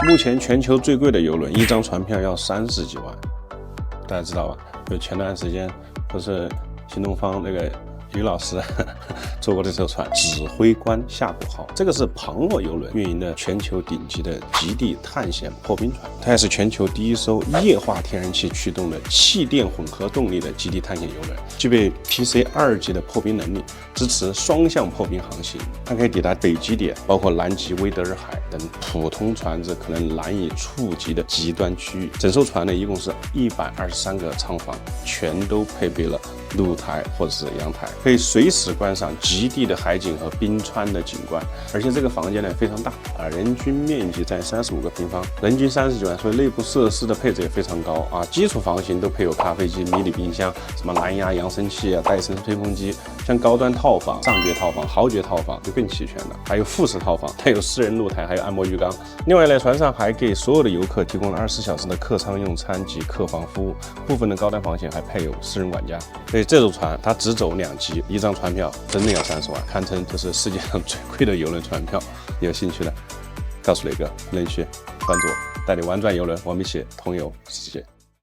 目前全球最贵的邮轮，一张船票要30几万，大家知道吧？就前段时间不是新东方那个于老师坐过的这艘船指挥官夏谷号，这个是庞诺邮轮运营的全球顶级的极地探险破冰船，它也是全球第一艘液化天然气驱动的气电混合动力的极地探险邮轮，具备 PC2级的破冰能力，支持双向破冰航行。它可以抵达北极点，包括南极、威德尔海等普通船只可能难以触及的极端区域。整艘船呢，一共是123个舱房，全都配备了露台或者是阳台，可以随时观赏极地的海景和冰川的景观。而且这个房间呢非常大啊，人均面积在35个平方，人均30几万，所以内部设施的配置也非常高啊。基础房型都配有咖啡机、迷你冰箱、什么蓝牙扬声器啊、戴森吹风机。像高端套房、上爵套房、豪爵套房就更齐全了，还有复式套房，它有私人露台，还有按摩浴缸。另外呢，船上还给所有的游客提供了24小时的客舱用餐及客房服务，部分的高端房型还配有私人管家。所以这艘船它只走2级，一张船票真的要30万，堪称这是世界上最贵的邮轮船票。有兴趣的，告诉磊哥，评论区关注我，带你玩转邮轮，我们一起同游世界。